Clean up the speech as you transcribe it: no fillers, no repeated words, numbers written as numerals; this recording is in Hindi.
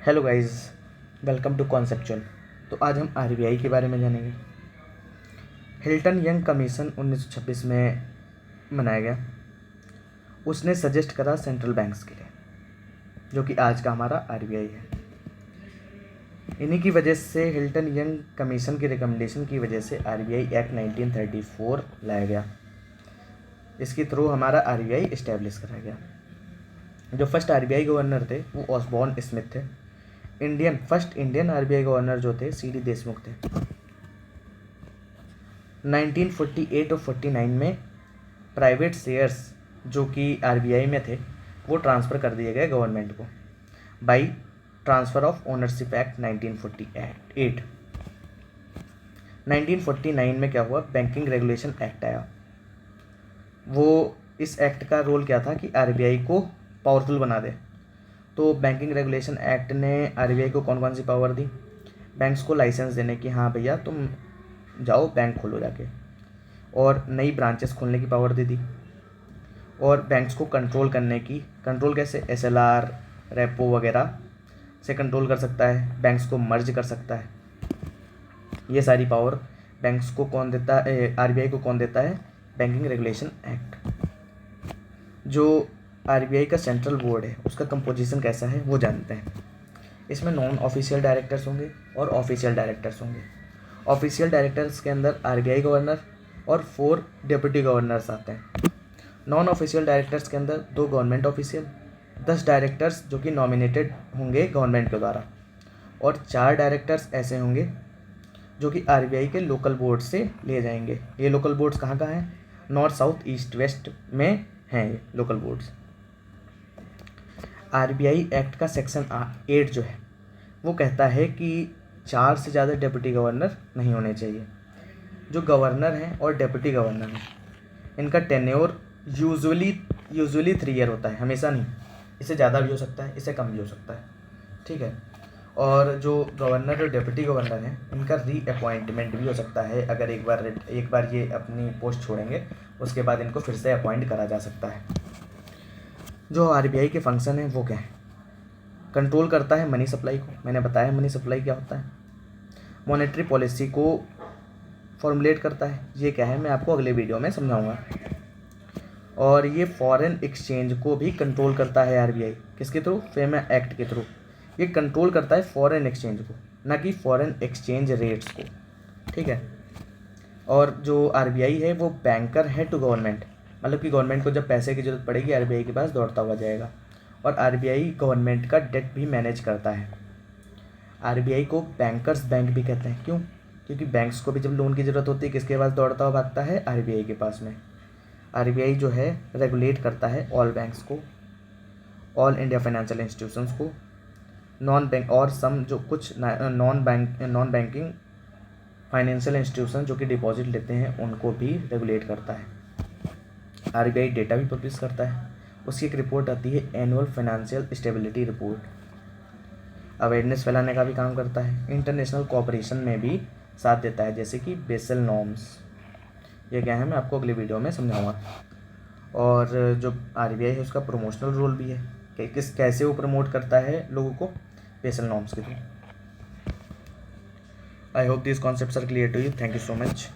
Hello guys, welcome to conceptual. तो आज हम आरबीआई के बारे में जानेंगे। हिल्टन यंग कमीशन 1926 में बनाया गया। उसने सजेस्ट करा सेंट्रल बैंक्स के लिए, जो कि आज का हमारा आरबीआई है। इन्हीं की वजह से, हिल्टन यंग कमीशन की रिकमेंडेशन की वजह से आरबीआई एक्ट 1934 लाया गया। इसके थ्रू हमारा आरबीआई इस्टेब्लिश करा गया। जो फर्स्ट आरबीआई गवर्नर थे वो ऑसबॉर्न स्मिथ थे। फर्स्ट इंडियन आरबीआई गवर्नर जो थे सीडी देशमुख थे। 1948 और 49 में प्राइवेट शेयर्स जो कि आरबीआई में थे वो ट्रांसफ़र कर दिए गए गवर्नमेंट को by transfer of ownership act 1948। 1949 में क्या हुआ, बैंकिंग रेगुलेशन एक्ट आया। वो इस एक्ट का रोल क्या था कि आरबीआई को पावरफुल बना दे। तो बैंकिंग रेगुलेशन एक्ट ने आरबीआई को कौन कौन सी पावर दी? बैंक्स को लाइसेंस देने की, हाँ भैया तुम जाओ बैंक खोलो जाके, और नई ब्रांचेस खोलने की पावर दे दी। और बैंक्स को कंट्रोल करने की, कंट्रोल कैसे? एसएलआर, रेपो वगैरह से कंट्रोल कर सकता है। बैंक्स को मर्ज कर सकता है। ये सारी पावर बैंक्स को कौन देता है? आरबीआई को कौन देता है? Banking regulation act. जो आरबीआई का सेंट्रल बोर्ड है उसका कंपोजिशन कैसा है वो जानते हैं। इसमें नॉन ऑफिशियल डायरेक्टर्स होंगे और ऑफिशियल डायरेक्टर्स होंगे। ऑफिशियल डायरेक्टर्स के अंदर आरबीआई गवर्नर और 4 डिप्टी गवर्नर्स आते हैं। नॉन ऑफिशियल डायरेक्टर्स के अंदर 2 गवर्नमेंट ऑफिशियल, 10 डायरेक्टर्स जो कि नॉमिनेटेड होंगे गवर्नमेंट के द्वारा, और 4 डायरेक्टर्स ऐसे होंगे जो कि आरबीआई के लोकल बोर्ड से लिए जाएंगे। ये लोकल बोर्ड्स कहाँ कहाँ हैं? नॉर्थ, साउथ, ईस्ट, वेस्ट में हैं ये लोकल बोर्ड्स। आरबीआई एक्ट का सेक्शन 8 जो है वो कहता है कि 4 से ज़्यादा डिप्टी गवर्नर नहीं होने चाहिए। जो गवर्नर हैं और डिप्टी गवर्नर हैं इनका टेन्योर यूजुअली 3 ईयर होता है, हमेशा नहीं। इससे ज़्यादा भी हो सकता है, इससे कम भी हो सकता है, ठीक है। और जो गवर्नर और डिप्टी गवर्नर हैं इनका रीअपॉइंटमेंट भी हो सकता है। अगर एक बार ये अपनी पोस्ट छोड़ेंगे उसके बाद इनको फिर से अपॉइंट करा जा सकता है। जो आरबीआई के फंक्शन है वो क्या है? कंट्रोल करता है मनी सप्लाई को। मैंने बताया मनी सप्लाई क्या होता है। मॉनेटरी पॉलिसी को फॉर्मुलेट करता है। ये क्या है मैं आपको अगले वीडियो में समझाऊंगा। और ये फॉरेन एक्सचेंज को भी कंट्रोल करता है आरबीआई। किसके थ्रू? फेमा एक्ट के थ्रू। ये कंट्रोल करता है फॉरेन एक्सचेंज को, ना कि फॉरेन एक्सचेंज रेट्स को, ठीक है। और जो आरबीआई है वो बैंकर है टू गवर्नमेंट, मतलब कि गवर्नमेंट को जब पैसे की जरूरत पड़ेगी आरबीआई के पास दौड़ता हुआ जाएगा। और आरबीआई गवर्नमेंट का डेट भी मैनेज करता है। आरबीआई को बैंकर्स बैंक भी कहते हैं। क्यों? क्योंकि बैंक्स को भी जब लोन की ज़रूरत होती है किसके पास दौड़ता हुआ भागता है? आरबीआई के पास में। आरबीआई जो है रेगुलेट करता है ऑल बैंक्स को, ऑल इंडिया फाइनेंशियल इंस्टीट्यूशंस को, नॉन बैंक और सम जो कुछ नॉन बैंकिंग फाइनेंशियल इंस्टीट्यूशन जो कि डिपॉजिट लेते हैं उनको भी रेगुलेट करता है। आरबीआई डेटा भी पब्लिश करता है। उसकी एक रिपोर्ट आती है annual financial stability report. Awareness फैलाने का भी काम करता है। इंटरनेशनल कोऑपरेशन में भी साथ देता है, जैसे कि बेसल नॉर्म्स। ये क्या है मैं आपको अगले वीडियो में समझाऊंगा। और जो आरबीआई है उसका प्रमोशनल रोल भी है कि कैसे वो प्रमोट करता है लोगों को बेसल नॉर्म्स के through. I hope this concepts are clear to you. Thank you so much.